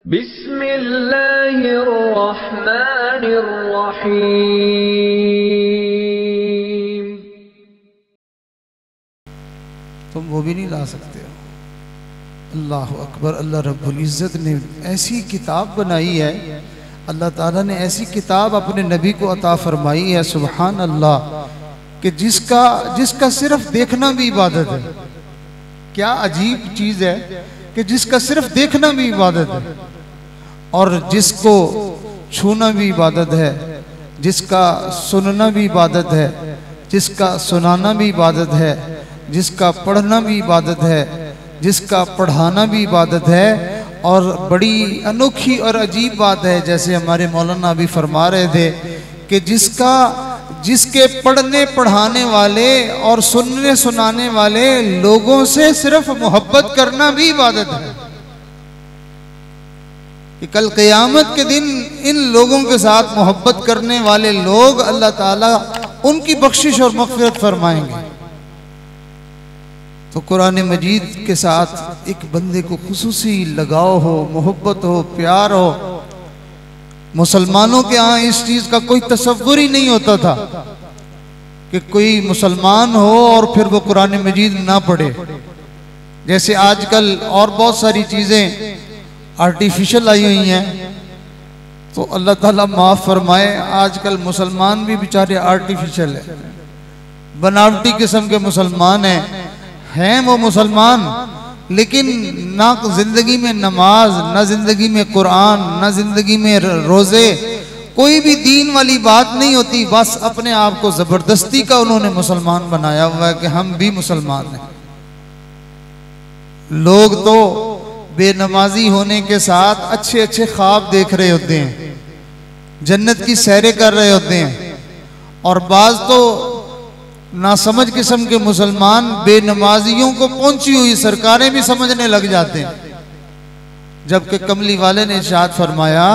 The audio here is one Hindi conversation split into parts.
बिस्मिल्लाहिर्रहमानिर्रहीम। तुम वो भी नहीं ला सकते हो। अल्लाह अकबर। अल्लाह रब्बुल इज़्ज़त ने ऐसी किताब बनाई है, अल्लाह ताला ने ऐसी किताब अपने नबी को अता फरमाई है, सुभान अल्लाह, कि जिसका सिर्फ देखना भी इबादत है। क्या अजीब चीज़ है कि जिसका सिर्फ देखना भी इबादत है, और जिसको छूना भी इबादत है, जिसका सुनना भी इबादत है, जिसका सुनाना भी इबादत है, जिसका पढ़ना भी इबादत है, जिसका पढ़ाना भी इबादत है। और बड़ी अनोखी और अजीब बात है, जैसे हमारे मौलाना अभी फरमा रहे थे कि जिसके पढ़ने पढ़ाने वाले और सुनने सुनाने वाले लोगों से सिर्फ मोहब्बत करना भी इबादत है। कि कल क़यामत के दिन इन लोगों के साथ मोहब्बत करने वाले लोग अल्लाह ताला उनकी बख्शिश और मग़फ़िरत फरमाएंगे। तो कुरान मजीद के साथ एक बंदे को खुसूसी लगाव हो, मोहब्बत हो, प्यार हो। मुसलमानों के यहाँ इस चीज़ का कोई तसव्वुर ही नहीं होता था कि कोई मुसलमान हो और फिर वो कुरान मजीद ना पढ़े। जैसे आजकल और बहुत सारी चीज़ें आर्टिफिशियल आई हुई हैं, तो अल्लाह ताला माफ़ फरमाए, आजकल मुसलमान भी बेचारे आर्टिफिशियल है, बनावटी किस्म के मुसलमान हैं वो मुसलमान, लेकिन ना जिंदगी में नमाज, ना जिंदगी में कुरान, ना जिंदगी में रोजे, कोई भी दीन वाली बात नहीं होती। बस अपने आप को जबरदस्ती का उन्होंने मुसलमान बनाया हुआ है कि हम भी मुसलमान हैं। लोग तो बेनमाजी होने के साथ अच्छे अच्छे ख्वाब देख रहे होते हैं, जन्नत की सैरें कर रहे होते हैं, और बाज तो नासमझ किस्म के मुसलमान बेनमाजियों को पहुंची हुई सरकारें भी समझने लग जाते हैं। जबकि कमली वाले ने इरशाद फरमाया,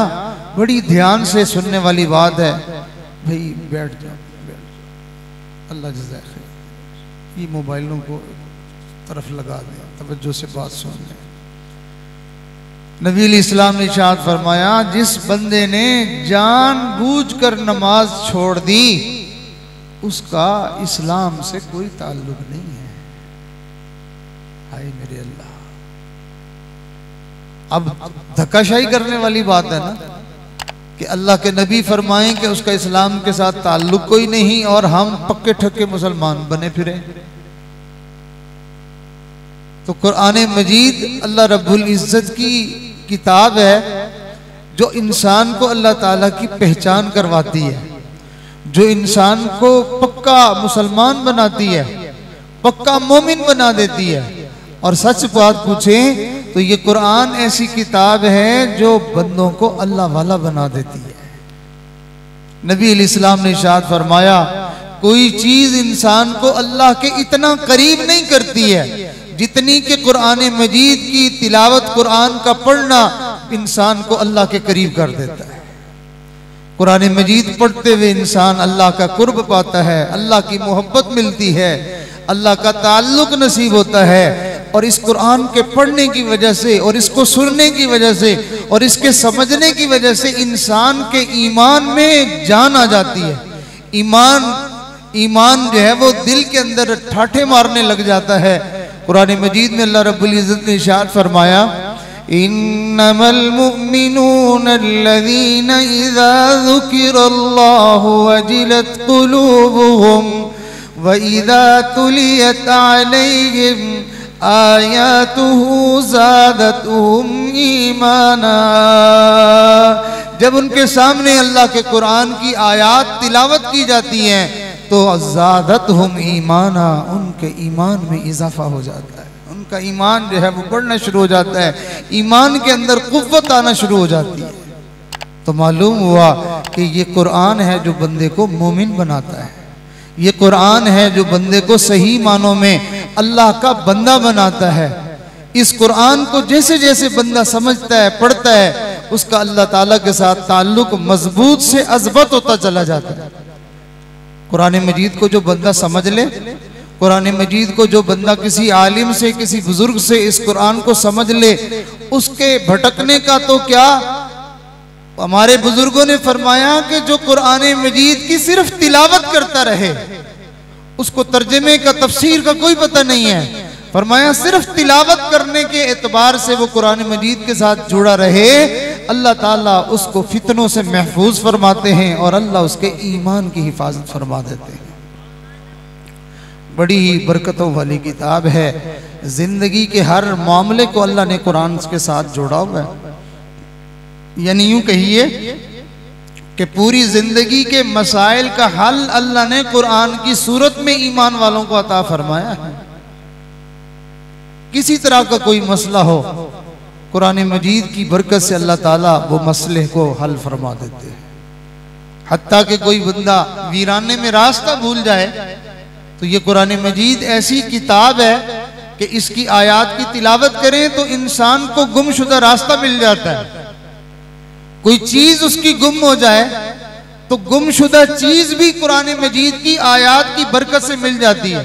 बड़ी ध्यान से सुनने वाली बात है, भाई बैठ जाओ, अल्लाह जज़ाए खैर, ये मोबाइलों को तरफ लगा दें, तवज्जो से बात सुन लें। नबी इस्लाम ने इरशाद फरमाया, जिस बंदे ने जानबूझकर नमाज छोड़ दी उसका इस्लाम से कोई ताल्लुक नहीं है। हाय मेरे अल्लाह। अब धक्काशाही करने वाली बात है ना कि अल्लाह के नबी फरमाएं कि उसका इस्लाम के साथ ताल्लुक कोई नहीं, और हम पक्के ठक्के मुसलमान बने फिरे। तो कुरान मजीद अल्लाह रब्बुल इज़्ज़त की किताब है जो इंसान को अल्लाह ताला की पहचान करवाती है, जो इंसान को पक्का मुसलमान बनाती है, पक्का मोमिन बना देती है। और सच बात पूछें तो ये कुरान ऐसी किताब है जो बंदों को अल्लाह वाला बना देती है। नबी अलैहिस्सलाम ने इरशाद फरमाया, कोई चीज इंसान को अल्लाह के इतना करीब नहीं करती है जितनी कि कुरान मजीद की तिलावत, कुरान का पढ़ना इंसान को अल्लाह के करीब कर देता है। कुरान मजीद पढ़ते हुए इंसान अल्लाह का कुर्ब पाता है, अल्लाह की मोहब्बत मिलती है, अल्लाह का ताल्लुक नसीब होता है। और इस कुरान के पढ़ने की वजह से, और इसको सुनने की वजह से, और इसके समझने की वजह से इंसान के ईमान में जान आ जाती है। ईमान जो है वो दिल के अंदर ठाठे मारने लग जाता है। कुरान मजीद में अल्लाह रब्बुल इज़्ज़त ने इरशाद फरमाया, इन्नमल मुमिनूना अल्लज़ीना इज़ा ज़ुकिरल्लाहु वजिलत क़ुलूबुहुम व इज़ा तुलियत अलैहिम आयातुहु ज़ादतहुम ईमाना। जब उनके सामने अल्लाह के कुरान की आयात तिलावत की जाती हैं तो ज़ादतहुम ईमाना, उनके ईमान में इजाफा हो जाता है, उनका ईमान जो है वो बढ़ना शुरू हो जाता है, ईमान के अंदर कुव्वत आना शुरू हो जाती है। तो मालूम हुआ कि ये कुरान है जो बंदे को मोमिन बनाता है, ये कुरान है जो बंदे को सही मानों में अल्लाह का बंदा बनाता है। इस कुरान को जैसे जैसे बंदा समझता है, पढ़ता है, उसका अल्लाह ताला के साथ ताल्लुक मजबूत से अज़बत होता चला जाता है। कुरान मजीद को जो बंदा समझ ले कुरान मजीद को जो बंदा किसी आलिम से, किसी बुजुर्ग से इस कुरान को समझ ले, उसके भटकने का तो क्या। हमारे बुजुर्गों ने फरमाया कि जो कुरान मजीद की सिर्फ तिलावत करता रहे, उसको तर्जमे का, तफसीर का कोई पता नहीं है, फरमाया सिर्फ तिलावत करने के एतबार से वो कुरान मजीद के साथ जुड़ा रहे, अल्लाह ताला उसको फितनों से महफूज फरमाते हैं और अल्लाह उसके ईमान की हिफाजत फरमा देते हैं। बड़ी ही बरकतों वाली किताब है। जिंदगी के हर मामले को अल्लाह ने कुरान के साथ जोड़ा हुआ है। यानी यूं कहिए कि पूरी जिंदगी के मसाइल का हल अल्लाह ने कुरान की सूरत में ईमान वालों को अता फरमाया है। किसी तरह का कोई मसला हो, कुरान मजीद की बरकत से अल्लाह ताला वो मसले को हल फरमा देते हैं। हत्ता कि कोई बंदा वीराने में रास्ता भूल जाए तो ये कुरान मजीद ऐसी किताब है कि इसकी आयात की तिलावत करें तो इंसान को गुमशुदा रास्ता मिल जाता है। कोई चीज उसकी गुम हो जाए तो गुमशुदा चीज भी कुरान मजीद की आयात की बरकत से मिल जाती है।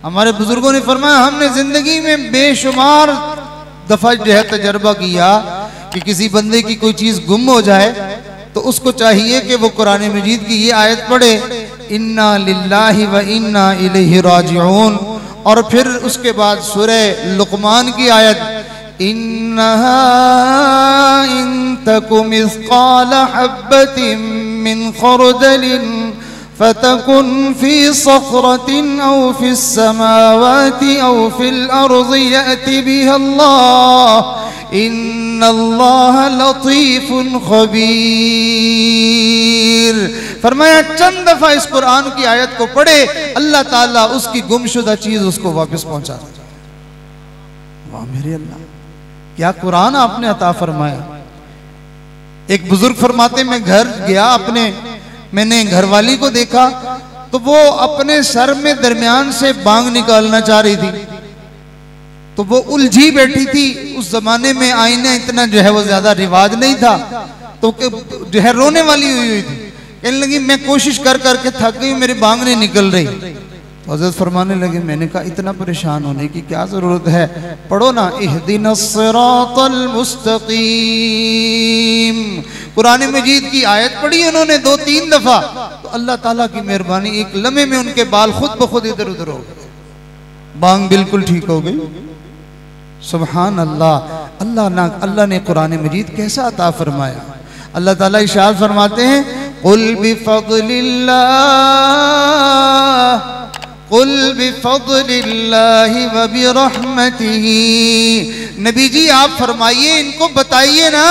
हमारे बुजुर्गों ने फरमाया, हमने जिंदगी में बेशुमार दफा जो है तजर्बा किया कि किसी बंदे की कोई चीज गुम हो जाए तो उसको चाहिए कि वो कुरान मजीद की ये आयत पढ़े, इन्ना लिल्लाहि व इन्ना इलैहि राजिऊन, और फिर उसके बाद सूरह लुक़मान की आयत, इन्नहा इन तकु मिस्क़ाल हब्बतिन मिन खरदलिन फतकुन फी सखरतिन औ फिस समावाति औ फिल अर्ज़ि यअति बिहा अल्लाह इन्नल्लाह लतीफुन खबीर। फरमाया चंद दफा इस कुरान की आयत को पढ़े, अल्लाह ताला उसकी गुमशुदा चीज उसको वापस पहुंचा देता। वाह मेरे अल्लाह, क्या कुरान आपने अता फरमाया। एक बुजुर्ग फरमाते, मैं घर गया अपने, मैंने घरवाली को देखा तो वो अपने सर में दरमियान से बांग निकालना चाह रही थी, तो वो उलझी बैठी थी। उस जमाने में आईना इतना जो है वो ज्यादा रिवाज नहीं था, तो जो है रोने वाली हुई थी। कहने लगी मैं कोशिश कर करके थक गई, मेरी बांग नहीं निकल रही। तो हज़रत फरमाने लगे, मैंने कहा इतना परेशान होने की क्या जरूरत है, पढ़ो ना इहदिनस सिरातल मुस्तकीम। कुरान मजीद की आयत पढ़ी उन्होंने 2-3 दफा, तो अल्लाह ताला की मेहरबानी एक लम्हे में उनके बाल खुद ब खुद इधर उधर हो गए, बांग बिल्कुल ठीक हो गई। सुभान अल्लाह। अल्लाह ने कुरान मजीद कैसा अता फरमाया। अल्लाह ताला इरशाद फरमाते हैं, कुल बिफज़लिल्लाहि व बिरहमतिही। नबी जी आप फरमाइए, इनको बताइए ना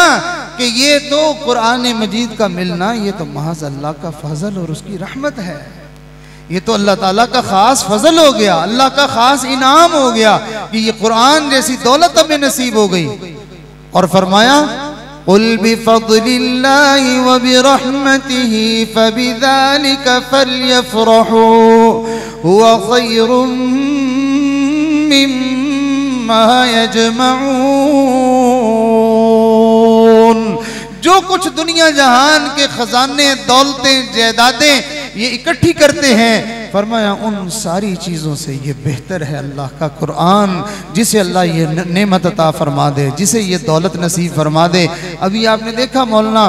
कि ये तो कुरान मजीद का मिलना, ये तो महज अल्लाह का फजल और उसकी रहमत है। ये तो अल्लाह ताला का खास फजल हो गया, अल्लाह का खास इनाम हो गया कि ये कुरान जैसी दौलत हमें नसीब हो गई। और फरमाया, कुल बिफज़लिल्लाहि व बिरहमतिही फबिज़ालिका फल्यफ़रहू हुवा ख़ैरुम मिम्मा यजमऊन। जो कुछ दुनिया जहान के खजाने, दौलतें, जायदादें ये इकट्ठी करते हैं, फरमाया उन सारी चीज़ों से ये बेहतर है अल्लाह का कुरान, जिसे अल्लाह ये नेमत अता फरमा दे, जिसे ये दौलत नसीब फरमा दे। अभी आपने देखा मौलाना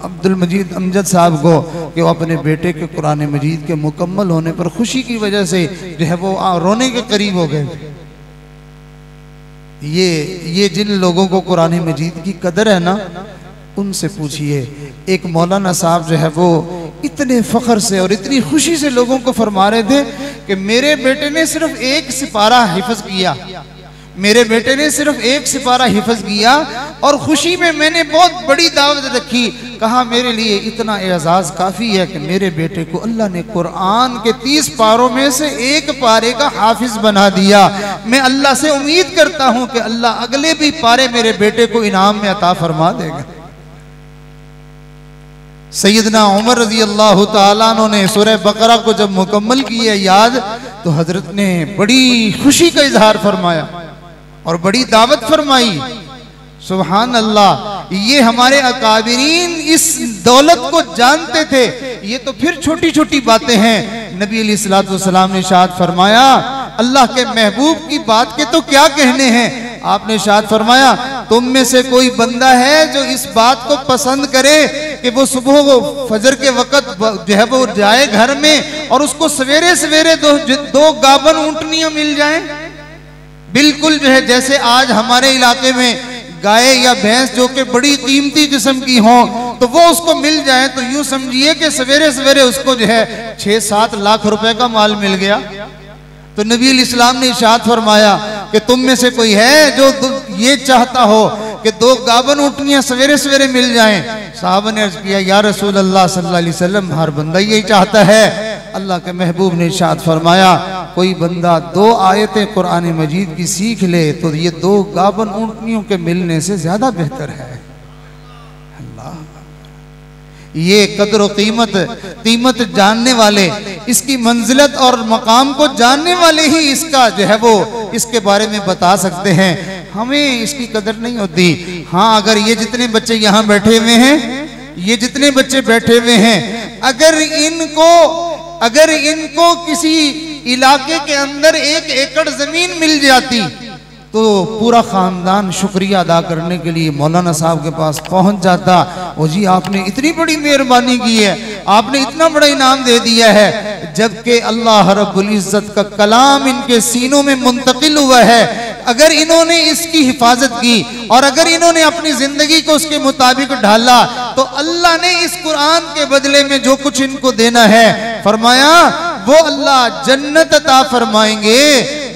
अब्दुल मजीद अमजद साहब को कि वो अपने बेटे के कुरान मजीद के मुकम्मल होने पर खुशी की वजह से जो है वो रोने के करीब हो गए। ये जिन लोगों को कुरान मजीद की कदर है ना, उनसे पूछिए। एक मौलाना साहब जो है वो इतने फख्र से और इतनी खुशी से लोगों को फरमा रहे थे कि मेरे बेटे ने सिर्फ 1 सिपारा हिफ्ज किया, मेरे बेटे ने सिर्फ 1 सिपारा हिफ्ज किया और खुशी में मैंने बहुत बड़ी दावत रखी। कहा मेरे लिए इतना एजाज काफ़ी है कि मेरे बेटे को अल्लाह ने कुरान के 30 पारों में से 1 पारे का हाफिज बना दिया। मैं अल्लाह से उम्मीद करता हूँ कि अल्लाह अगले भी पारे मेरे बेटे को इनाम में अता फरमा देगा। सैयदना उमर रजी अल्लाह ताला अन्हु ने सूरह बकरा को जब मुकम्मल किया याद, तो हजरत ने बड़ी खुशी का इजहार फरमाया और बड़ी दावत फरमाई। सुभान अल्लाह। ये हमारे अकाबिरीन इस दौलत को जानते थे। ये तो फिर छोटी छोटी बातें हैं, नबी अलैहिस्सलाम ने इरशाद फरमाया, अल्लाह के महबूब की बात के तो क्या कहने हैं। आपने इरशाद फरमाया, तुम में से कोई बंदा है जो इस बात को पसंद करे कि वो सुबह को फजर के वक़्त जो है वो जाए घर में और उसको सवेरे सवेरे दो गाबन ऊंटनियां मिल जाएं। बिल्कुल जो है जैसे आज हमारे इलाके में गाय या भैंस जो कि बड़ी कीमती किस्म की हो तो वो उसको मिल जाए, तो यूं समझिए कि सवेरे सवेरे उसको जो है 6-7 लाख रुपए का माल मिल गया। तो नबी इस्लाम ने इरशाद फरमाया कि तुम में से कोई है जो ये चाहता हो कि 2 गाबन ऊँटनियां सवेरे सवेरे मिल जाएं। साहबा ने अर्ज किया, या रसूल अल्लाह सल्लल्लाहु अलैहि वसल्लम, हर बंदा यही चाहता है। अल्लाह के महबूब ने इरशाद फरमाया, कोई बंदा 2 आयतें कुरान मजीद की सीख ले तो ये 2 गाबन ऊँटनियों के मिलने से ज्यादा बेहतर है। अल्लाह, ये कदर कीमत जानने वाले, इसकी मंजिलत और मकाम को जानने वाले ही इसका जो है वो इसके बारे में बता सकते हैं। हमें इसकी कदर नहीं होती। हाँ, अगर ये जितने बच्चे यहाँ बैठे हुए हैं, ये जितने बच्चे बैठे हुए हैं, अगर इनको किसी इलाके के अंदर 1 एकड़ जमीन मिल जाती तो पूरा खानदान शुक्रिया अदा करने के लिए मौलाना साहब के पास पहुंच जाता। ओ जी, आपने इतनी बड़ी मेहरबानी की है, आपने इतना बड़ा इनाम दे दिया है। जबकि अल्लाह रब्बुल इज्जत का कलाम इनके सीनों में मुंतकिल हुआ है। अगर इन्होंने इसकी हिफाजत की और अगर इन्होंने अपनी जिंदगी को उसके मुताबिक ढाला तो अल्लाह ने इस कुरान के बदले में जो कुछ इनको देना है, फरमाया वो अल्लाह जन्नत अता फरमाएंगे।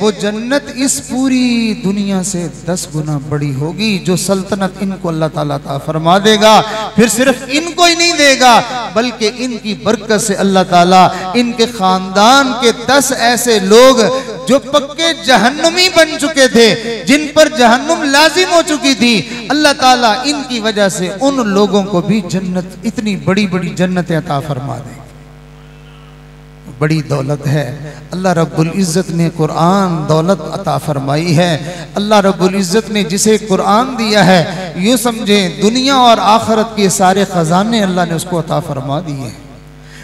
वो जन्नत इस पूरी दुनिया से 10 गुना बड़ी होगी जो सल्तनत इनको अल्लाह ताला अता फरमा देगा। फिर सिर्फ इनको ही नहीं देगा बल्कि इनकी बरकत से अल्लाह ताला इनके खानदान के 10 ऐसे लोग जो पक्के जहन्नुमी बन चुके थे, जिन पर जहन्नुम लाजिम हो चुकी थी, अल्लाह ताला इनकी वजह से उन लोगों को भी जन्नत, इतनी बड़ी बड़ी जन्नतें अता फरमा देंगे। बड़ी दौलत है। अल्लाह रब्बुल इज़्ज़त ने कुरान दौलत अता फरमाई है। अल्लाह रब्बुल इज़्ज़त ने जिसे कुरान दिया है, यूँ समझे दुनिया और आखिरत के सारे ख़जाने अल्लाह ने उसको अता फरमा दिए।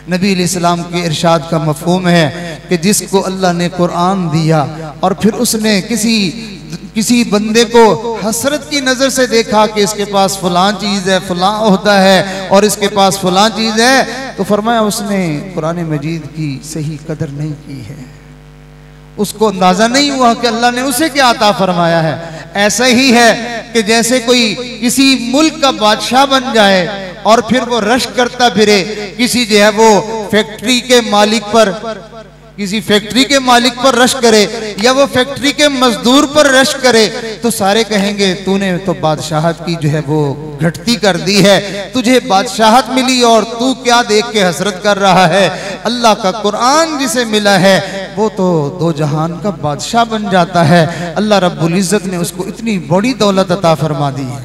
नबी अलैहिस्सलाम के इरशाद का मफ़हूम है कि जिसको अल्लाह ने कुरान दिया और फिर उसने किसी बंदे को हसरत की नज़र से देखा कि इसके पास फलां चीज़ है, फलां ओहदा है और इसके पास फलां चीज़ है, तो फरमाया उसने कुरान मजीद की सही कदर नहीं की है। उसको अंदाज़ा नहीं हुआ कि अल्लाह ने उसे क्या अता फरमाया है। ऐसा ही है कि जैसे कोई किसी मुल्क का बादशाह बन जाए और फिर वो रश करता फिरे किसी जो है वो फैक्ट्री के मालिक पर, किसी फैक्ट्री के मालिक पर रश करे या वो फैक्ट्री के मजदूर पर रश करे, तो सारे कहेंगे तूने तो बादशाहत की जो है वो घटती कर दी है, तुझे बादशाहत मिली और तू क्या देख के हसरत कर रहा है। अल्लाह का कुरान जिसे मिला है वो तो 2 जहान का बादशाह बन जाता है। अल्लाह रब्बुल इज़्ज़त ने उसको इतनी बड़ी दौलत अता फरमा दी है।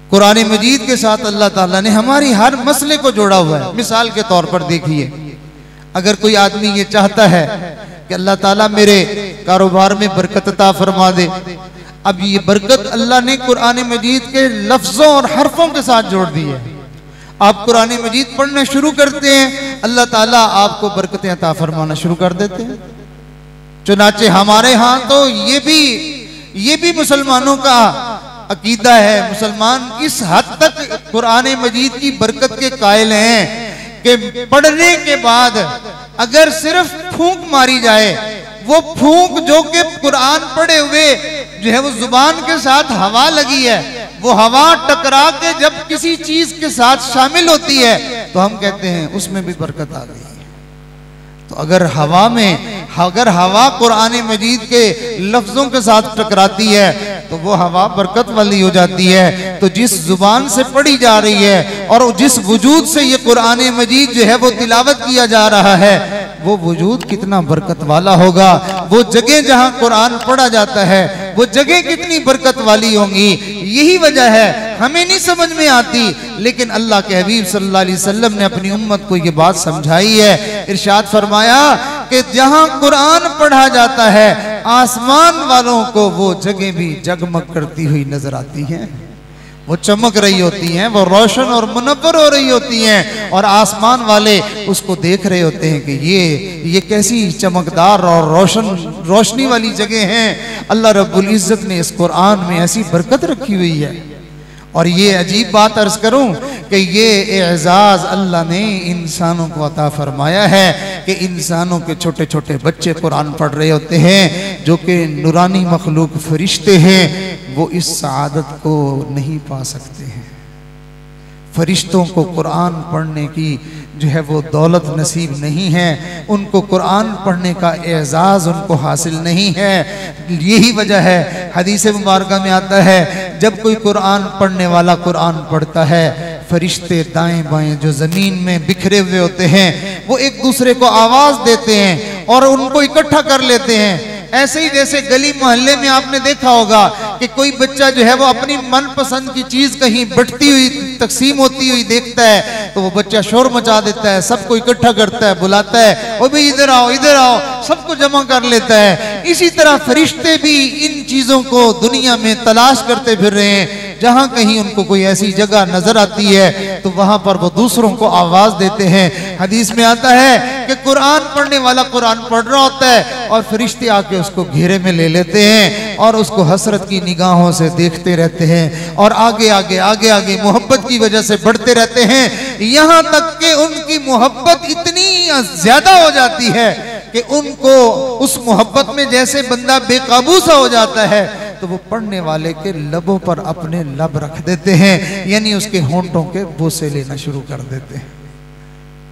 कुरान मजीद के साथ अल्लाह ताला ने हमारी हर मसले को जोड़ा हुआ है। मिसाल के तौर पर देखिए, अगर कोई आदमी ये चाहता है कि अल्लाह ताला मेरे कारोबार में बरकत अता फरमा दे, अब ये बरकत अल्लाह ने कुरान मजीद के लफ्जों और हरफों के साथ जोड़ दी है। आप कुरान मजीद पढ़ना शुरू करते हैं, अल्लाह ताला आपको बरकतें अता फरमाना शुरू कर देते हैं। चुनाचे हमारे यहाँ तो ये भी मुसलमानों का अकीदा है। मुसलमान इस हद तक कुरान मजीद की बरकत के कायल हैं कि पढ़ने के बाद अगर सिर्फ फूंक मारी जाए, वो फूंक जो कि कुरान पढ़े हुए जो है वो जुबान के साथ हवा लगी है, वो हवा टकरा के जब किसी चीज के साथ शामिल होती है तो हम कहते हैं उसमें भी बरकत आ गई। तो अगर हवा कुरान मजीद के लफ्जों के साथ टकराती है तो वो हवा बरकत वाली हो जाती है। तो जिस जुबान से पढ़ी जा रही है और जिस वजूद से ये कुरान मजीद जो है वो तिलावत किया जा रहा है, वो वजूद कितना बरकत वाला होगा। वो जगह जहां कुरान पढ़ा जाता है वो जगह कितनी बरकत वाली होंगी। यही वजह है हमें नहीं समझ में आती, लेकिन अल्लाह के हबीब सल्लल्लाहु अलैहि वसल्लम ने अपनी उम्मत को ये बात समझाई है। इरशाद फरमाया कि जहां कुरान पढ़ा जाता है आसमान वालों को वो जगह भी जगमग करती हुई नजर आती है। वो चमक रही होती हैं, वो रोशन और मुनव्वर हो रही होती हैं, और आसमान वाले उसको देख रहे होते हैं कि ये कैसी चमकदार और रोशनी वाली जगह है। अल्लाह रब्बुल इज़्ज़त ने इस कुरान में ऐसी बरकत रखी हुई है। और ये अजीब बात अर्ज करूं कि ये एजाज अल्लाह ने इंसानों को अता फरमाया है कि इंसानों के छोटे छोटे बच्चे कुरान पढ़ रहे होते हैं, जो कि नूरानी मखलूक फरिश्ते हैं, वो इस सआदत को नहीं पा सकते हैं। फरिश्तों को कुरान पढ़ने की जो है वो दौलत नसीब नहीं है, उनको कुरान पढ़ने का एजाज़ उनको हासिल नहीं है। यही वजह है, हदीस मुबारका में आता है, जब कोई कुरान पढ़ने वाला कुरान पढ़ता है, फरिश्ते दाएं बाएं जो ज़मीन में बिखरे हुए होते हैं वो एक दूसरे को आवाज़ देते हैं और उनको इकट्ठा कर लेते हैं। ऐसे ही जैसे गली मोहल्ले में आपने देखा होगा कि कोई बच्चा जो है वो अपनी मनपसंद की चीज कहीं बंटती हुई तकसीम होती हुई देखता है तो वो बच्चा शोर मचा देता है, सबको इकट्ठा करता है, बुलाता है, ओ भाई इधर आओ, सबको जमा कर लेता है। इसी तरह फरिश्ते भी इन चीजों को दुनिया में तलाश करते फिर रहे हैं। जहां कहीं उनको कोई ऐसी जगह नजर आती है तो वहां पर वो दूसरों को आवाज देते हैं। हदीस में आता है कि कुरान पढ़ने वाला कुरान पढ़ रहा होता है और फरिश्ते आके उसको घेरे में ले लेते हैं और उसको हसरत की निगाहों से देखते रहते हैं और आगे आगे आगे आगे मोहब्बत की वजह से बढ़ते रहते हैं, यहां तक कि उनकी मोहब्बत इतनी ज्यादा हो जाती है कि उनको उस मोहब्बत में जैसे बंदा बेकाबू सा हो जाता है तो वो पढ़ने वाले के लबों पर अपने लब रख देते हैं, यानी उसके होंठों के बोसे लेना शुरू कर देते हैं।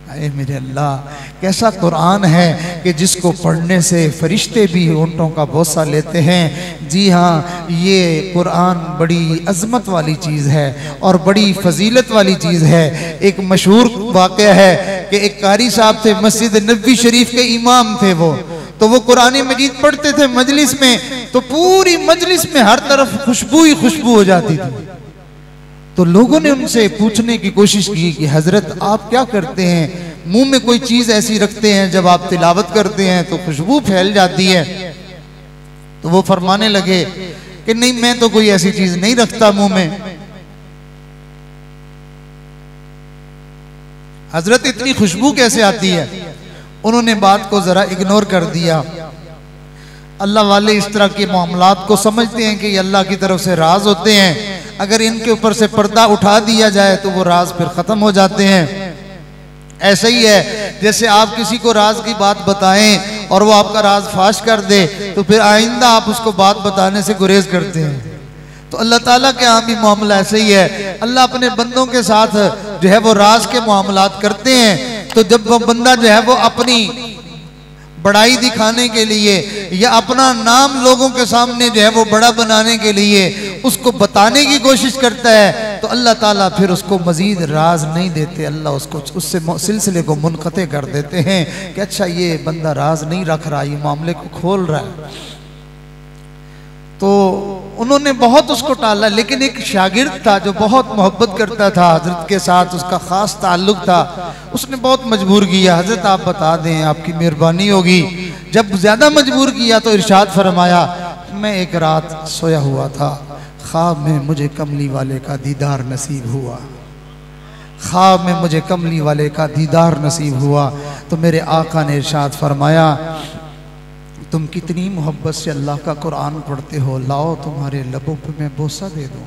अरे मेरे अल्लाह, कैसा कुरान है कि जिसको पढ़ने से फरिश्ते भी होंठों का बोसा लेते हैं। जी हाँ, ये कुरान बड़ी अजमत वाली चीज़ है और बड़ी फजीलत वाली चीज़ है। एक मशहूर वाक़या है कि एक कारी साहब थे, मस्जिद नबवी शरीफ के इमाम थे वो, तो वो कुरान मजीद पढ़ते थे मजलिस में, तो पूरी मजलिस में हर तरफ खुशबू ही खुशबू हो जाती थी। तो लोगों ने उनसे पूछने की कोशिश की कि हजरत आप क्या करते हैं, मुंह में कोई चीज ऐसी रखते हैं जब आप तिलावत करते हैं तो खुशबू फैल जाती है। तो वो फरमाने लगे कि नहीं, मैं तो कोई ऐसी चीज नहीं रखता मुंह में। हजरत इतनी खुशबू कैसे आती है? उन्होंने बात को जरा इग्नोर कर दिया। अल्लाह वाले इस तरह के मामलात को समझते हैं कि ये अल्लाह की तरफ से राज होते हैं, अगर इनके ऊपर से पर्दा उठा दिया जाए तो वो राज फिर खत्म हो जाते हैं। ऐसा ही है जैसे आप किसी को राज की बात बताएं और वो आपका राज फाश कर दे तो फिर आइंदा आप उसको बात बताने से गुरेज करते हैं। तो अल्लाह ताला के यहाँ भी मामला ऐसा ही है। अल्लाह अपने बंदों के साथ जो है वो राज के मामलात करते हैं, तो जब वो बंदा जो है वो अपनी बड़ाई दिखाने के लिए या अपना नाम लोगों के सामने जो है वो बड़ा बनाने के लिए उसको बताने की कोशिश करता है तो अल्लाह ताला फिर उसको मजीद राज नहीं देते, अल्लाह उसको उससे सिलसिले को मुनक़ते कर देते हैं कि अच्छा ये बंदा राज नहीं रख रहा, ये मामले को खोल रहा है। तो उन्होंने बहुत उसको टाला, लेकिन एक शागिर्द था जो बहुत मोहब्बत करता था हजरत के साथ, उसका खास ताल्लुक था, उसने बहुत मजबूर किया, हजरत आप बता दें आपकी मेहरबानी होगी। जब ज्यादा मजबूर किया तो इरशाद फरमाया, मैं एक रात सोया हुआ था, ख्वाब में मुझे कमली वाले का दीदार नसीब हुआ, ख्वाब में मुझे कमली वाले का दीदार नसीब हुआ। तो मेरे आका ने इरशाद फरमाया, तुम कितनी मोहब्बत से अल्लाह का कुरान पढ़ते हो, लाओ तुम्हारे लबों पे मैं बोसा दे दूं।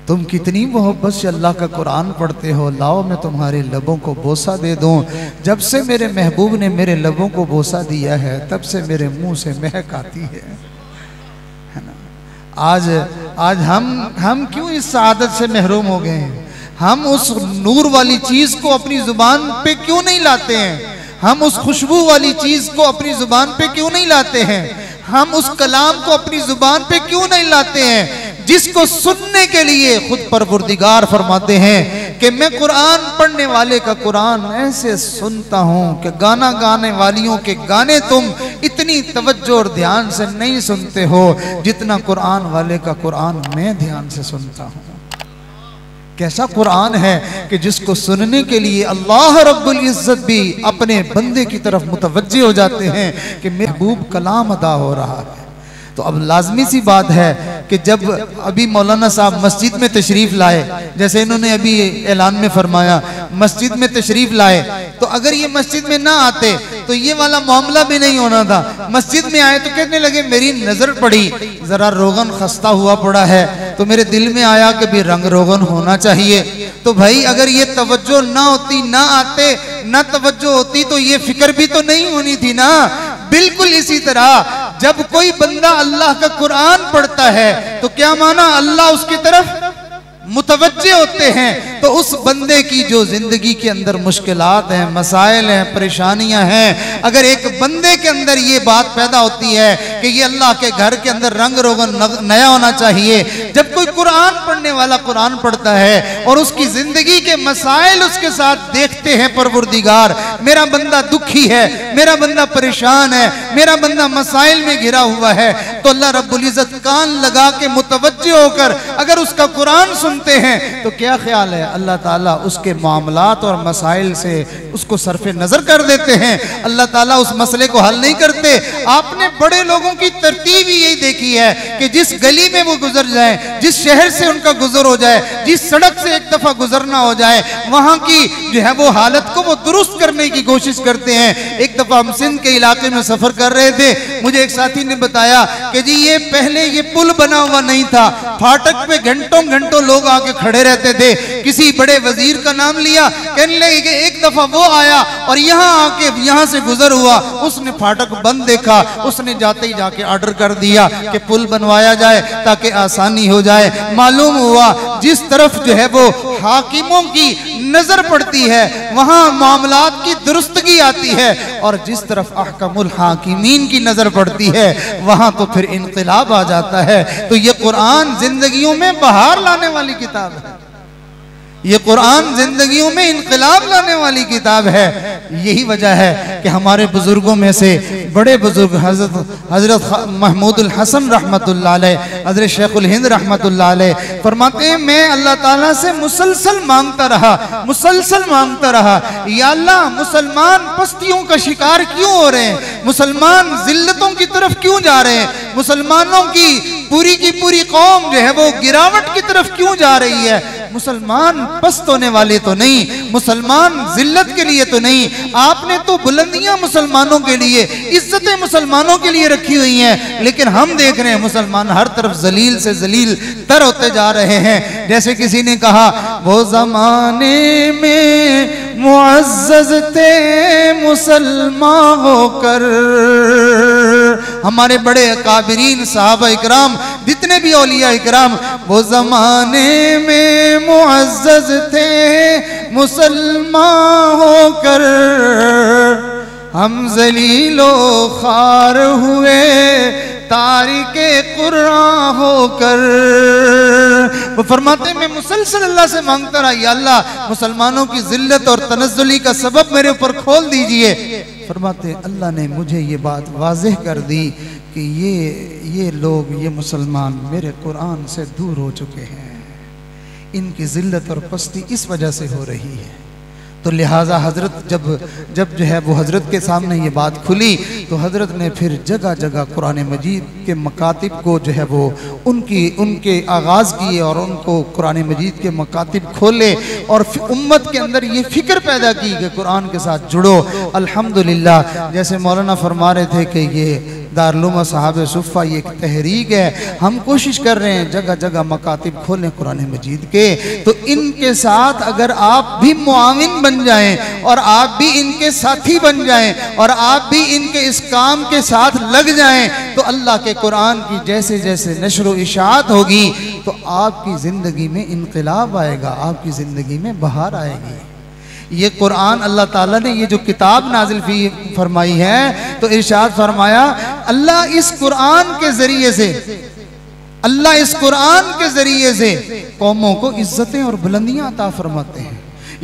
तुम कितनी मोहब्बत से अल्लाह का कुरान पढ़ते हो, लाओ मैं तुम्हारे लबों को बोसा दे दूं। जब से मेरे महबूब ने मेरे लबों को बोसा दिया है तब से मेरे मुंह से महक आती है ना। आज हम क्यों इस आदत से महरूम हो गए हैं? हम उस नूर वाली चीज को अपनी जुबान पे क्यों नहीं लाते हैं? हम उस खुशबू वाली चीज को अपनी जुबान पे क्यों नहीं लाते हैं? हम उस कलाम को अपनी जुबान पे क्यों नहीं लाते हैं जिसको सुनने के लिए खुद परवरदिगार फरमाते हैं कि मैं कुरान पढ़ने वाले का कुरान ऐसे सुनता हूं कि गाना गाने वालियों के गाने तुम इतनी तवज्जो और ध्यान से नहीं सुनते हो जितना कुरान वाले का कुरान मैं ध्यान से सुनता हूं। कैसा कुरान है कि जिसको सुनने के लिए अल्लाह रब्बुल इज्जत भी अपने बंदे की तरफ मुतवज्जे हो जाते हैं कि महबूब कलाम अदा हो रहा है। तो अब लाजमी सी बात है कि जब अभी मौलाना साहब मस्जिद में तशरीफ लाए, जैसे इन्होंने अभी ऐलान में फरमाया मस्जिद में तशरीफ लाए, तो अगर ये मस्जिद में ना आते तो ये वाला मामला भी नहीं होना था। मस्जिद में आए तो कहने लगे मेरी नजर पड़ी, जरा रोगन खस्ता हुआ पड़ा है, तो मेरे दिल में आया कि भी रंग रोगन होना चाहिए। तो भाई अगर ये तवज्जो ना होती, ना आते, ना तवज्जो होती, तो ये फिक्र भी तो नहीं होनी थी ना। बिल्कुल इसी तरह जब कोई बंदा अल्लाह का कुरान पढ़ता है तो क्या माना, अल्लाह उसकी तरफ मुतवज्जे होते हैं। तो उस बंदे की जो जिंदगी के अंदर मुश्किलात हैं, मसाइल हैं, परेशानियां हैं, अगर एक बंदे के अंदर ये बात पैदा होती है कि ये अल्लाह के घर के अंदर रंग रोगन नया होना चाहिए, जब कोई कुरान पढ़ने वाला कुरान पढ़ता है और उसकी जिंदगी के मसाइल उसके साथ देखते हैं, परवरदिगार मेरा बंदा दुखी है, मेरा बंदा परेशान है, मेरा बंदा मसाइल में घिरा हुआ है, तो अल्लाह रब्बुल इज्जत कान लगा के मुतवज्जे होकर अगर उसका कुरान सुनते हैं तो क्या ख्याल है, अल्लाह ताला उसके मामलात और मसाइल से उसको सरफे नजर कर देते हैं। अल्लाह ताला उस मसले को हल नहीं करते। आपने बड़े लोगों की तरतीब ही यही देखी है कि जिस गली में वो गुजर जाए, जिस शहर से उनका गुजर हो जाए, जिस सड़क से एक दफा गुजरना हो जाए, वहां की जो है वो हालत को वो दुरुस्त करने की कोशिश करते हैं। एक दफा हम सिंध के इलाके में सफर कर रहे थे, मुझे एक साथी ने बताया कि जी ये पहले ये पुल बना हुआ नहीं था, फाटक पे घंटों घंटों लोग आके खड़े रहते थे। किसी बड़े वजीर का नाम लिया, कहने लगे कि एक दफा वो आया और यहाँ आके यहाँ से गुजर हुआ, उसने फाटक बंद देखा, उसने जाते ही जाके ऑर्डर कर दिया कि पुल बनवाया जाए ताकि आसानी हो जाए। मालूम हुआ जिस तरफ जो है वो हाकिमों की नजर पड़ती है वहां मामलात की दुरुस्तगी आती है, और जिस तरफ अहकमुल हाकिमीन की नजर पड़ती है वहां तो फिर इनकलाब आ जाता है। तो ये कुरान जिंदगियों में बहार लाने वाली किताब है, ये कुरान जिंदगियों में इनकलाब लाने वाली किताब है। यही वजह है कि हमारे बुजुर्गों में से बड़े बुजुर्ग हजरत महमूदुल हसन रहमतुल्लाह अलैह, हजरत शेखुल हिंद रहमतुल्लाह अलैह फरमाते हैं मैं अल्लाह ताला से मुसलसल मांगता रहा, मुसलसल मांगता रहा, या अल्लाह मुसलमान पस्तियों का शिकार क्यों हो रहे हैं, मुसलमान जिल्लतों की तरफ क्यों जा रहे हैं, मुसलमानों की पूरी कौम जो है वो गिरावट की तरफ क्यों जा रही है। मुसलमान पस्त होने वाले तो नहीं, मुसलमान जिल्लत के लिए तो नहीं, आपने तो बुलंदियां मुसलमानों के लिए, इज्जतें मुसलमानों के लिए रखी हुई हैं, लेकिन हम देख रहे हैं मुसलमान हर तरफ जलील से जलील तर होते जा रहे हैं। जैसे किसी ने कहा वो जमाने में मुअज़्ज़ज़ थे मुसलमान होकर, हमारे बड़े काबिरीन साहबा इकराम जितने भी औलिया इकराम वो जमाने में मुअज़्ज़ज़ थे मुसलमान होकर, हम जलीलो खार हुए तारिके कुरान होकर। वो फरमाते मैं मुसलसल अल्लाह से मांगता रहा, या अल्लाह मुसलमानों की जिल्लत और तनज़्ज़ुली का सबब मेरे ऊपर खोल दीजिए। फरमाते अल्लाह ने मुझे ये बात वाज़ेह कर दी कि ये लोग, ये मुसलमान मेरे कुरान से दूर हो चुके हैं, इनकी जिल्लत और पस्ती इस वजह से हो रही है। तो लिहाजा हजरत जब जो है वो हजरत के सामने ये बात खुली तो हजरत ने फिर जगह जगह कुरान मजीद के मकातिब को जो है वो उनके आगाज़ किए और उनको कुरान मजीद के मकातिब खोले और उम्मत के अंदर ये फिक्र पैदा की कि कुरान के साथ जुड़ो। अल्हम्दुलिल्लाह, जैसे मौलाना फरमा रहे थे कि ये दारुल साहब सुफ़ा ये एक तहरीक है, हम कोशिश कर रहे हैं जगह जगह मकातिब खोलें कुरान मजीद के। तो इनके साथ अगर आप भी मुआविन बन जाएं और आप भी इनके साथी बन जाएं और आप भी इनके इस काम के साथ लग जाएं तो अल्लाह के कुरान की जैसे जैसे नशर व इशाअत होगी तो आपकी ज़िंदगी में इनकलाब आएगा, आपकी ज़िंदगी में बहार आएगी। ये कुरान अल्लाह ताला ने ये जो किताब नाजिल फरमाई है तो इरशाद फरमाया अल्लाह इस कुरान के जरिए से, अल्लाह इस कुरान के जरिए से कौमों को इज्जतें और बुलंदियां अता फरमाते हैं।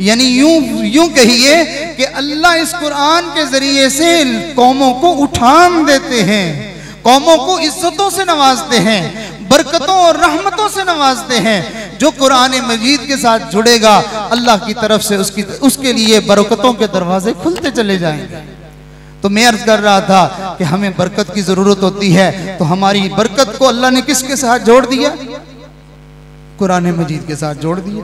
यानी यूं कहिए कि अल्लाह इस कुरान के जरिए से कौमों को उठान देते हैं, कौमों को इज्जतों से नवाजते हैं, बरकतों और रहमतों से नवाजते हैं। जो कुरान मजीद के साथ जुड़ेगा अल्लाह की तरफ से उसके लिए बरकतों के दरवाजे खुलते चले जाएंगे। तो मैं अर्ज कर रहा था कि हमें बरकत की जरूरत होती है, तो हमारी बरकत को अल्लाह ने किसके साथ जोड़ दिया? कुरान मजीद के साथ जोड़ दिया।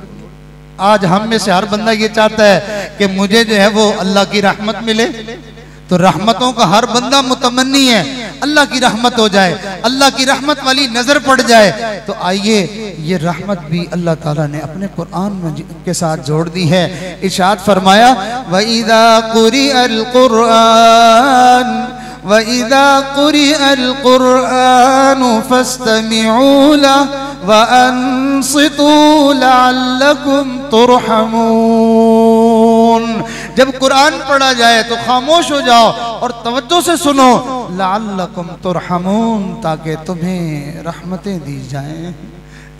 आज हम में से हर बंदा ये चाहता है कि मुझे जो है वो अल्लाह की रहमत मिले, तो रहमतों का हर बंदा मुतमन्नी है अल्लाह की रहमत हो जाए, अल्लाह की रहमत वाली नजर पड़ जाए। तो आइए ये रहमत भी अल्लाह ताला ने अपने कुरान के साथ जोड़ दी है। इरशाद फरमाया वइदा कुरिअल कुरान वइदा कुरिअल कुरान फस्तमिऊ लहु व अंसितू लअल्लकुम तुरहमून। जब कुरान पढ़ा जाए तो खामोश हो जाओ और तवज्जो से सुनो, लअल्लकुम तुरहमून, ताकि तुम्हें रहमतें दी जाएं,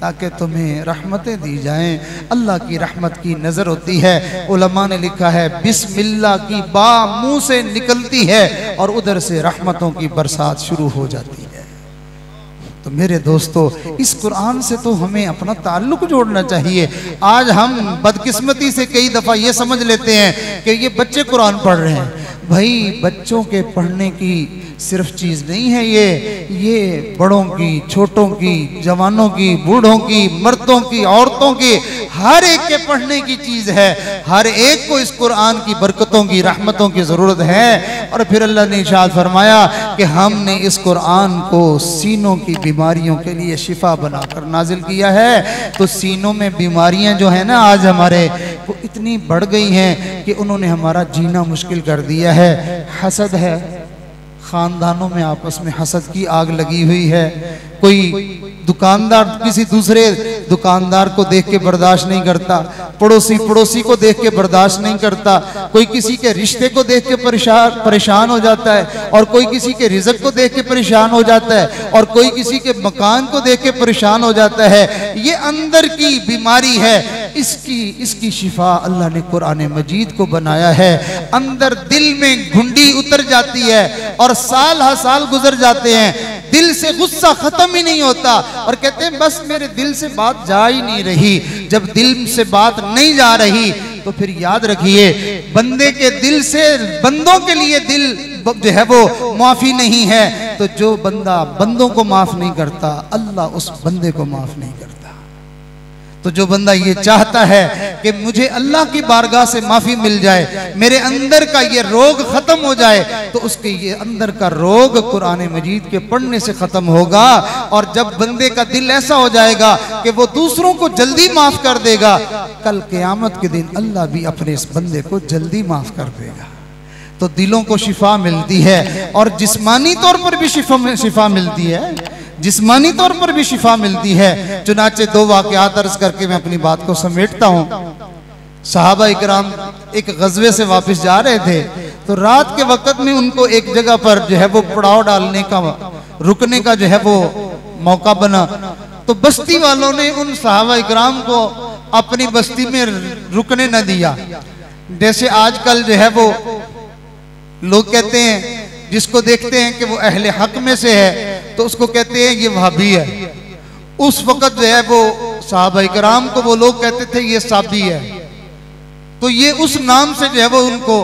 ताकि तुम्हें रहमतें दी जाएं। अल्लाह की रहमत की नज़र होती है। उलमा ने लिखा है बिस्मिल्लाह की बा मुंह से निकलती है और उधर से रहमतों की बरसात शुरू हो जाती है। तो मेरे दोस्तों, इस कुरान से तो हमें अपना ताल्लुक जोड़ना चाहिए। आज हम बदकिस्मती से कई दफ़ा ये समझ लेते हैं कि ये बच्चे कुरान पढ़ रहे हैं। भाई बच्चों के पढ़ने की सिर्फ चीज़ नहीं है ये बड़ों की, छोटों की, जवानों की, बूढ़ों की, मर्दों की, औरतों की, हर एक के पढ़ने की चीज़ है। हर एक को इस कुरान की बरकतों की, रहमतों की ज़रूरत है। और फिर अल्लाह ने इरशाद फरमाया कि हमने इस कुरान को सीनों की बीमारियों के लिए शिफा बनाकर नाजिल किया है। तो सीनों में बीमारियां जो है ना आज हमारे, वो इतनी बढ़ गई हैं कि उन्होंने हमारा जीना मुश्किल कर दिया है। हसद है, खानदानों में आपस में हसद की आग लगी हुई है। कोई दुकानदार किसी दूसरे दुकानदार को देख के बर्दाश्त नहीं करता, पड़ोसी पड़ोसी को देख के बर्दाश्त नहीं करता, कोई किसी के रिश्ते को देख के परेशान हो जाता है, और कोई किसी के रिज़्क को देख के परेशान हो जाता है, और कोई किसी के मकान को देख के परेशान हो जाता है। ये अंदर की बीमारी है। इसकी शिफा अल्लाह ने कुरान मजीद को बनाया है। अंदर दिल में घुंडी उतर जाती है और साल हा साल गुजर जाते हैं, दिल से गुस्सा खत्म ही नहीं होता, और कहते हैं बस मेरे दिल से बात जा ही नहीं रही। जब दिल से बात नहीं जा रही तो फिर याद रखिए, बंदे के दिल से बंदों के लिए दिल जो है वो माफी नहीं है। तो जो बंदा बंदों को माफ नहीं करता, अल्लाह उस बंदे को माफ नहीं करता। तो जो बंदा ये चाहता है कि मुझे अल्लाह की बारगाह से माफी मिल जाए, मेरे अंदर का ये रोग खत्म हो जाए, तो उसके ये अंदर का रोग कुरान मजीद के पढ़ने से खत्म होगा। और जब बंदे का दिल ऐसा हो जाएगा कि वो दूसरों को जल्दी माफ कर देगा, कल क़यामत के दिन अल्लाह भी अपने इस बंदे को जल्दी माफ कर देगा। तो दिलों को शिफा मिलती है और जिस्मानी तौर पर भी शिफा मिलती है, जिस्मानी तौर पर भी शिफा मिलती है। चुनाचे दो वाक़यात अर्ज करके मैं अपनी बात को समेटता हूँ। सहाबा इकराम एक गज़वे से वापस जा रहे थे, तो रात के वक़्त में उनको एक जगह पर जो है वो पड़ाव डालने का, रुकने का जो है वो मौका बना। तो बस्ती वालों ने उन सहाबा इकराम को अपनी बस्ती में रुकने न दिया। जैसे आजकल जो है वो लोग कहते हैं, जिसको देखते हैं कि वो अहले हक में से है तो उसको कहते हैं ये वहाबी है। उस वक़्त जो है वो सहाबा इकराम को वो लोग कहते थे ये साबी है। तो ये उस नाम से जो है वो उनको,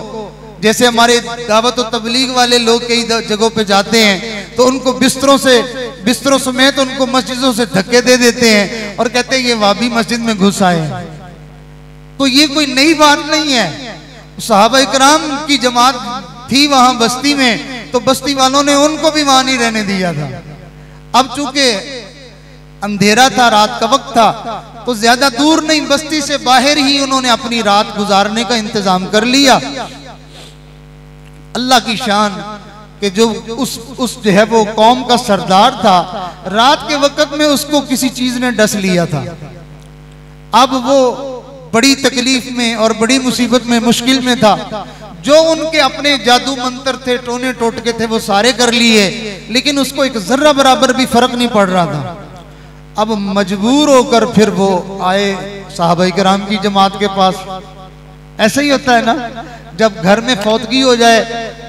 जैसे हमारे दावत और तबलीग वाले लोग कई जगहों पे जाते हैं तो उनको बिस्तरों समेत उनको मस्जिदों से धक्के दे देते हैं और कहते हैं ये वहाबी मस्जिद में घुस आए। तो ये कोई नई बात नहीं है। सहाबा इकराम की जमात थी वहां बस्ती में, तो बस्ती वालों ने उनको भी वहां नहीं रहने दिया था। अब चूंकि अंधेरा था, रात का वक्त था, तो ज्यादा दूर नहीं, बस्ती से बाहर ही उन्होंने अपनी रात गुजारने का इंतजाम कर लिया। अल्लाह की शान कि जो उस जो है वो कौम का सरदार था, रात के वक्त में उसको किसी चीज ने डस लिया था। अब वो बड़ी तकलीफ में और बड़ी मुसीबत में, मुश्किल में था। जो उनके अपने जादू मंत्र थे, टोने टोटके थे, वो सारे कर लिए, लेकिन उसको एक जर्रा बराबर भी फर्क नहीं पड़ रहा था। अब मजबूर होकर फिर वो आए साहबा इकराम की जमात के पास। ऐसा ही होता है ना, जब घर में फौतगी हो जाए,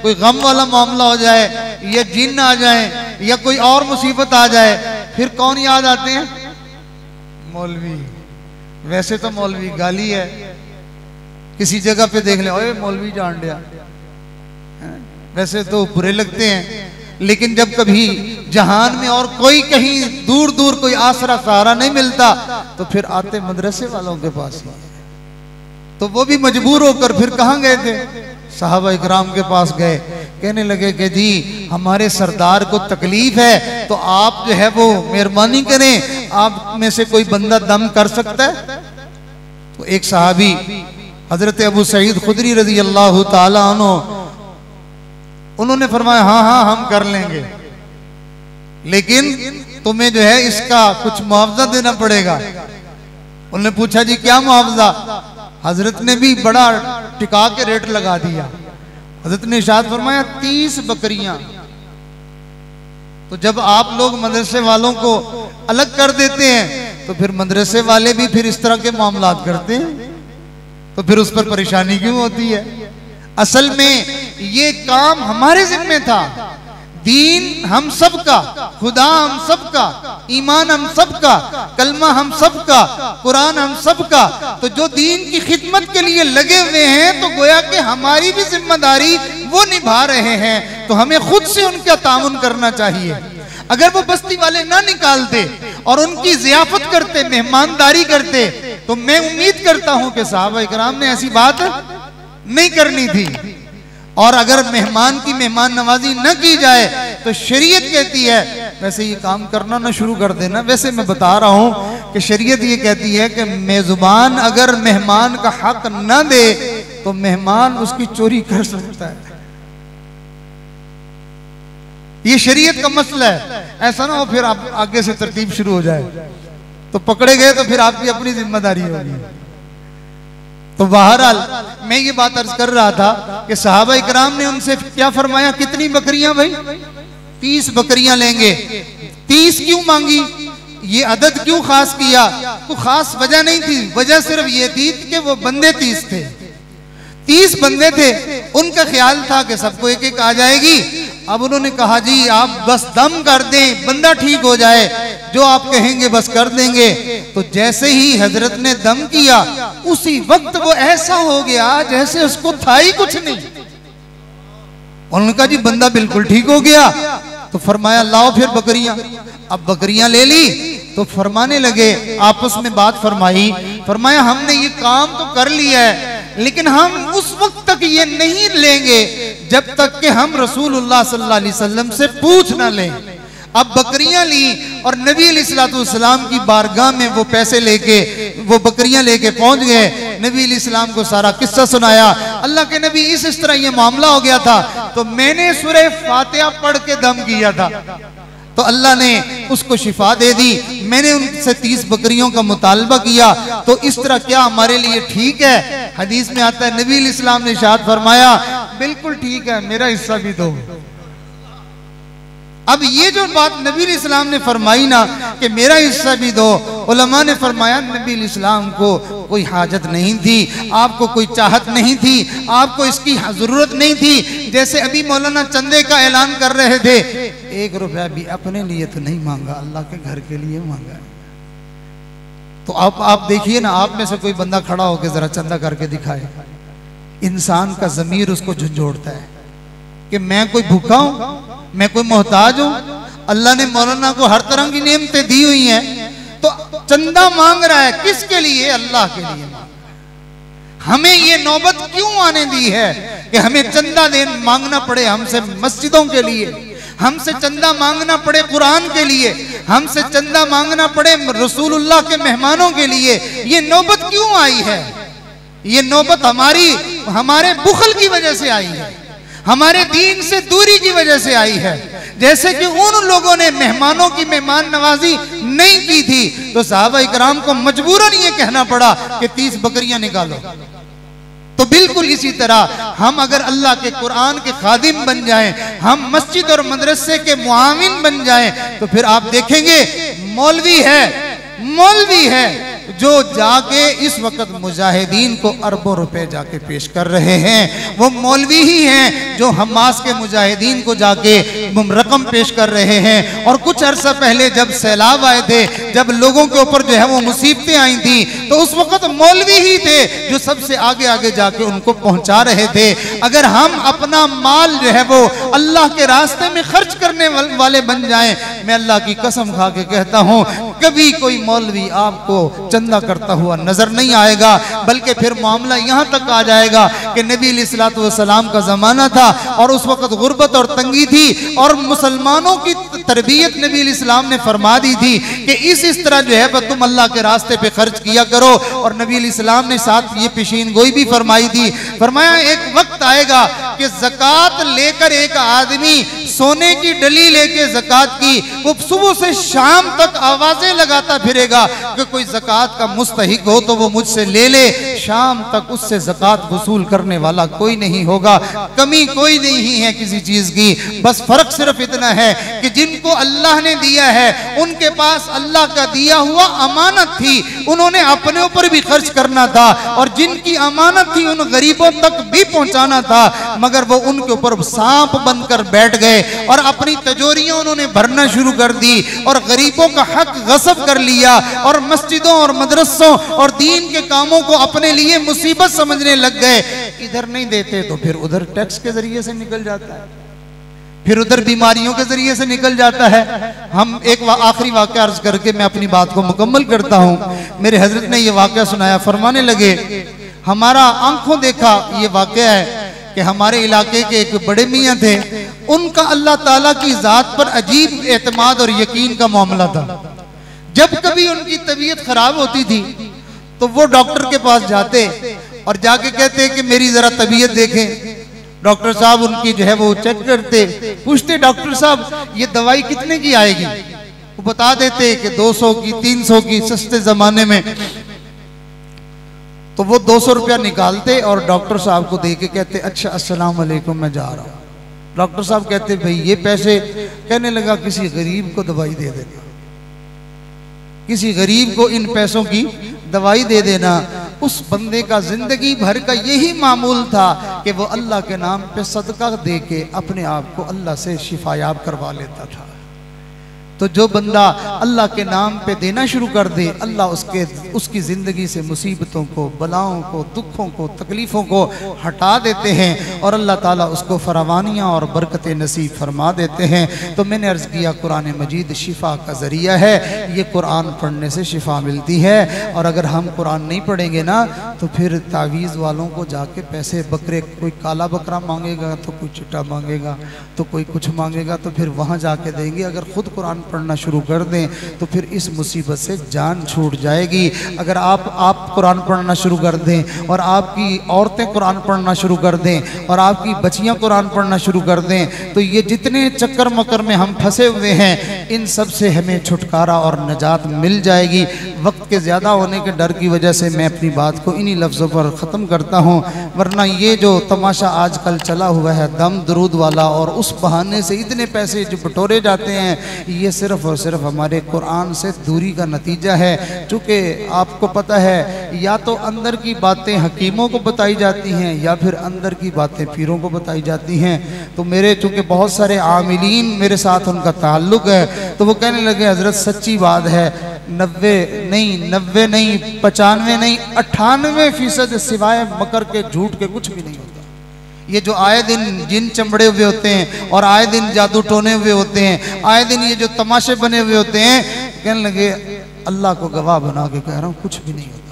कोई गम वाला मामला हो जाए, या जिन्न आ जाए, या कोई और मुसीबत आ जाए, फिर कौन याद आते हैं? मौलवी। वैसे तो मौलवी गाली है, किसी जगह पे देख ले, ओए मौलवी जान दिया, वैसे तो बुरे लगते हैं, लेकिन जब कभी जहान में और कोई कहीं दूर दूर कोई आसरा सहारा नहीं मिलता तो फिर आते मदरसे वालों के पास ही। तो वो भी मजबूर होकर फिर कहाँ गए थे? साहबा इकराम के पास गए। कहने लगे कि जी हमारे सरदार को तकलीफ है, तो आप जो है वो मेहरबानी करें, आप में से कोई बंदा दम कर सकता है? तो एक सहाबी हजरत अबू सईद खुदरी रजी अल्लाह ताला अन्हु, उन्होंने फरमाया हाँ हाँ हम कर लेंगे, लेकिन तुम्हें जो है इसका कुछ मुआवजा देना पड़ेगा। उन्होंने पूछा जी क्या मुआवजा? हजरत ने भी बड़ा टिका के रेट लगा दिया। हजरत ने इरशाद फरमाया 30 बकरियां। तो जब आप लोग मदरसे वालों को अलग कर देते हैं तो फिर मदरसे वाले भी फिर इस तरह के मामलात करते हैं, तो फिर उस पर परेशानी क्यों होती है? असल में ये काम हमारे जिम्मे था। दीन हम सबका, खुदा हम सबका, ईमान हम सबका, कलमा हम सबका, कुरान हम सबका। तो जो दीन की खिदमत के लिए लगे हुए हैं तो गोया कि हमारी भी जिम्मेदारी वो निभा रहे हैं, तो हमें खुद से उनका ताउन करना चाहिए। अगर वो बस्ती वाले ना निकालते और उनकी जियाफत करते, मेहमानदारी करते, तो मैं उम्मीद करता हूं कि साहबा इकराम ने ऐसी बात नहीं करनी थी। और अगर मेहमान की मेहमान नवाजी न की जाए तो शरीयत कहती है वैसे ये काम करना ना शुरू कर देना। वैसे मैं बता रहा हूं कि शरीयत ये कहती है कि मेजबान अगर मेहमान का हक न दे तो मेहमान उसकी चोरी कर सकता है। ये शरीयत का मसला है। ऐसा ना हो फिर आप आगे से तरतीब शुरू हो जाए, तो पकड़े गए तो फिर आपकी अपनी जिम्मेदारी होगी। तो बहरहाल मैं ये बात अर्ज कर रहा था कि सहाबा इकराम ने उनसे क्या फरमाया, कितनी बकरियां भाई? 30 बकरियां लेंगे। 30 क्यों मांगी? ये अदद क्यों खास किया? कोई खास वजह नहीं थी, वजह सिर्फ ये थी कि वो बंदे 30 थे। 30 बंदे थे, उनका ख्याल था कि सबको एक एक आ जाएगी। अब उन्होंने कहा जी आप बस दम कर दें, बंदा ठीक हो जाए, जो आप कहेंगे बस कर देंगे। तो जैसे ही हजरत ने दम किया उसी वक्त वो ऐसा हो गया जैसे उसको था ही कुछ नहीं। उन्होंने कहा जी बंदा बिल्कुल ठीक हो गया। तो फरमाया लाओ फिर बकरियां। अब बकरियां ले ली तो फरमाने लगे, आपस में बात फरमाई, फरमाया हमने ये काम तो कर लिया है, लेकिन हम उस वक्त तक ये नहीं लेंगे जब तक कि हम रसूलुल्लाह सल्लल्लाहु अलैहि वसल्लम से पूछ ना लें। अब बकरियां ली और नबी अलैहिस्सलाम की बारगाह में वो पैसे लेके, वो बकरियां लेके पहुंच गए। नबी अलैहिस्सलाम को सारा किस्सा सुनाया। अल्लाह के नबी इस तरह ये मामला हो गया था, तो मैंने सूरह फातिहा पढ़ के दम किया था, तो अल्लाह ने उसको शिफा दे दी। मैंने उनसे 30 बकरियों का मुतालबा किया, तो इस तरह क्या हमारे लिए ठीक है? हदीस में आता है नबी अलैहिस्सलाम ने इरशाद फरमाया बिल्कुल ठीक है, मेरा हिस्सा भी दो। अब ये जो बात नबी अलैहिस्सलाम ने फरमाई ना कि मेरा हिस्सा भी दो, उलमा ने फरमाया नबी अलैहिस्सलाम को कोई हाजत नहीं थी, आपको कोई चाहत नहीं थी, आपको इसकी जरूरत नहीं थी। जैसे अभी मौलाना चंदे का ऐलान कर रहे थे, 1 रुपया भी अपने लिए तो नहीं मांगा, अल्लाह के घर के लिए मांगा। तो आप देखिए ना, आप में से कोई बंदा खड़ा होकर जरा चंदा करके दिखाए, इंसान का जमीर उसको झंझोड़ता है कि मैं कोई भूखा हूं, मैं कोई मोहताज हूं। अल्लाह ने मौलाना को हर तरह की नेमतें दी हुई हैं, तो चंदा मांग रहा है किसके लिए? अल्लाह के लिए। हमें ये नौबत क्यों आने दी है कि हमें चंदा मांगना पड़े हमसे मस्जिदों के लिए, हमसे चंदा मांगना पड़े कुरान के लिए, हमसे चंदा मांगना पड़े रसूलुल्लाह के मेहमानों के लिए? ये नौबत क्यों आई है? ये नौबत हमारे बुखल की वजह से आई है, हमारे दीन से दूरी की वजह से आई है। जैसे कि उन लोगों ने मेहमानों की मेहमान नवाजी नहीं की थी, तो सहाबा इकराम को मजबूरन ये कहना पड़ा कि 30 बकरियां निकालो। तो बिल्कुल इसी तरह हम अगर अल्लाह के कुरान के खादिम बन जाएं, हम मस्जिद और मदरसे के मुआविन बन जाएं, तो फिर आप देखेंगे मौलवी है जो जाके इस वक्त मुजाहिदीन को अरबों रुपए जाके पेश कर रहे हैं। वो मौलवी ही हैं जो हमास के मुजाहिदीन को जाके रकम पेश कर रहे हैं। और कुछ अरसा पहले जब सैलाब आए थे, जब लोगों के ऊपर जो है वो मुसीबतें आई थी, तो उस वक्त मौलवी ही थे जो सबसे आगे आगे जाके उनको पहुंचा रहे थे। अगर हम अपना माल जो है वो अल्लाह के रास्ते में खर्च करने वाले बन जाएं, मैं अल्लाह की कसम खा के कहता हूं कभी कोई मौलवी आपको चंदा करता हुआ नजर नहीं आएगा, बल्कि फिर मामला यहां तक आ जाएगा कि नबी अलैहिस्सलातु वस्सलाम का जमाना था और उस वक्त गुर्बत और तंगी थी और मुसलमानों की तरबियत नबी अलैहिस्सलाम ने फरमा दी थी कि इस तरह जो है तुम अल्लाह के रास्ते पे खर्च किया करो। और नबी अलैहिस्सलाम ने साथ ये पेशीन गोई भी फरमाई थी, फरमाया एक वक्त आएगा कि ज़कात लेकर एक आदमी सोने की डली लेके ज़कात की वो सुबह से शाम तक आवाजें लगाता फिरेगा कि कोई ज़कात का मुस्तहिक हो तो वो मुझसे ले ले, शाम तक उससे ज़कात वसूल करने वाला कोई नहीं होगा। कमी कोई नहीं है किसी चीज की, बस फर्क सिर्फ इतना है कि जिनको अल्लाह ने दिया है उनके पास अल्लाह का दिया हुआ अमानत थी, उन्होंने अपने ऊपर भी खर्च करना था, और जिनकी अमानत थी उन गरीबों तक भी पहुंचाना था, मगर वो उनके ऊपर सांप बनकर बैठ गए और अपनी तिजोरियां उन्होंने भरना शुरू कर दी और गरीबों का हक गस्ब कर लिया और मस्जिदों और मदरसों और दीन के कामों को अपने लिए मुसीबत समझने लग गए। इधर नहीं देते तो फिर उधर टैक्स के जरिए से निकल जाता है, फिर उधर बीमारियों के जरिए से निकल जाता है। हम एक आखिरी वाक़या अर्ज करके मैं अपनी बात को मुकम्मल करता हूँ। मेरे हजरत ने यह वाक़या सुनाया, फरमाने लगे हमारा आंखों देखा ये वाक़या है कि हमारे इलाके के एक बड़े मियाँ थे, उनका अल्लाह ताला की ज़ात पर अजीब एतमाद और यकीन का मामला था। जब कभी उनकी तबीयत खराब होती थी तो वो डॉक्टर के पास जाते और जाके कहते कि मेरी जरा तबीयत देखें। डॉक्टर साहब उनकी जो है वो चेक करते, पूछते डॉक्टर साहब ये दवाई कितने की आएगी, वो बता देते कि 200 की 300 की, सस्ते जमाने में। तो वो 200 रुपया निकालते और डॉक्टर साहब को दे के कहते अच्छा अस्सलाम वालेकुम मैं जा रहा हूँ। डॉक्टर साहब कहते भाई ये पैसे, कहने लगा किसी गरीब को दवाई दे देना, किसी गरीब को इन पैसों की दवाई दे देना। उस बंदे का जिंदगी भर का यही मामूल था कि वो अल्लाह के नाम पे सदका दे के अपने आप को अल्लाह से शिफायाब करवा लेता था। तो जो बंदा अल्लाह के नाम पे देना शुरू कर दे, अल्लाह उसकी ज़िंदगी से मुसीबतों को, बलाओं को, दुखों को, तकलीफ़ों को हटा देते हैं और अल्लाह ताला उसको फरावानियाँ और बरकतें नसीब फरमा देते हैं। तो मैंने अर्ज़ किया कुरान मजीद शिफा का ज़रिया है, ये कुरान पढ़ने से शिफा मिलती है। और अगर हम कुरान नहीं पढ़ेंगे ना तो फिर तावीज़ वालों को जाके पैसे बकरे, कोई काला बकरा मांगेगा तो कोई चिट्टा मांगेगा तो कोई कुछ मांगेगा, तो फिर वहाँ जाके देंगे। अगर ख़ुद कुरान पढ़ना शुरू कर दें तो फिर इस मुसीबत से जान छूट जाएगी। अगर आप कुरान पढ़ना शुरू कर दें और आपकी औरतें कुरान पढ़ना शुरू कर दें और आपकी बच्चियां कुरान पढ़ना शुरू कर दें, तो ये जितने चक्कर मकर में हम फंसे हुए हैं इन सब से हमें छुटकारा और नजात मिल जाएगी। वक्त के ज़्यादा होने के डर की वजह से मैं अपनी बात को इन्हीं लफ्ज़ों पर ख़त्म करता हूँ, वरना ये जो तमाशा आजकल चला हुआ है दम दरूद वाला, और उस बहाने से इतने पैसे जो बटोरे जाते हैं, ये सिर्फ और सिर्फ हमारे कुरान से दूरी का नतीजा है। चूँकि आपको पता है या तो अंदर की बातें हकीमों को बताई जाती हैं या फिर अंदर की बातें पीरों को बताई जाती हैं। तो मेरे चूँकि बहुत सारे आमिलीन मेरे साथ उनका ताल्लुक़ है, तो वो कहने लगे हज़रत सच्ची बात है, 90 नहीं 95 नहीं 98% सिवाय मकर के, झूठ के कुछ भी नहीं होता। ये जो आए दिन जिन चमड़े हुए होते हैं और आए दिन जादू टोने हुए होते हैं, आए दिन ये जो तमाशे बने हुए होते हैं, कहने लगे अल्लाह को गवाह बना के कह रहा हूँ कुछ भी नहीं होता।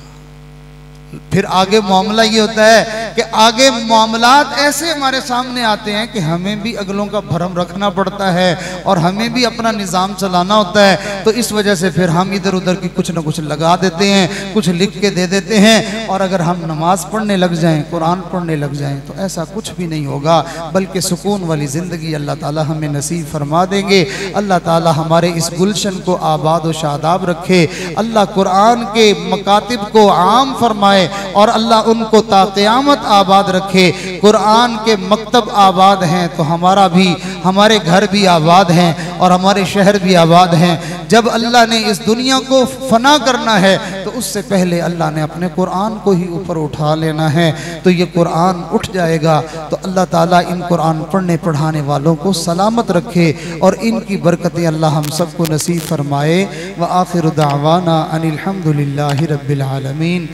फिर आगे मामला ये होता है कि आगे मामलात ऐसे हमारे सामने आते हैं कि हमें भी अगलों का भरम रखना पड़ता है और हमें भी अपना निज़ाम चलाना होता है। तो इस वजह से फिर हम इधर उधर की कुछ ना कुछ लगा देते हैं, कुछ लिख के दे देते हैं, और अगर हम नमाज पढ़ने लग जाएं, कुरान पढ़ने लग जाएं, तो ऐसा कुछ भी नहीं होगा, बल्कि सुकून वाली ज़िंदगी अल्लाह ताला हमें नसीब फरमा देंगे। अल्लाह ताला हमारे इस गुलशन को आबाद व शादाब रखे, अल्लाह कुरान के मकातिब को आम फरमाए और अल्लाह उनको ता क़यामत आबाद रखे। कुरान के मकतब आबाद हैं तो हमारे घर भी आबाद हैं और हमारे शहर भी आबाद हैं। जब अल्लाह ने इस दुनिया को फना करना है तो उससे पहले अल्लाह ने अपने कुरान को ही ऊपर उठा लेना है। तो ये कुरान उठ जाएगा तो अल्लाह ताला इन कुरान पढ़ने पढ़ाने वालों को सलामत रखे और इनकी बरकतें अल्लाह हम सबको नसीब फरमाए। व आखिर दावाना अनिल हम्दुलिल्लाहि रब्बिल आलमीन।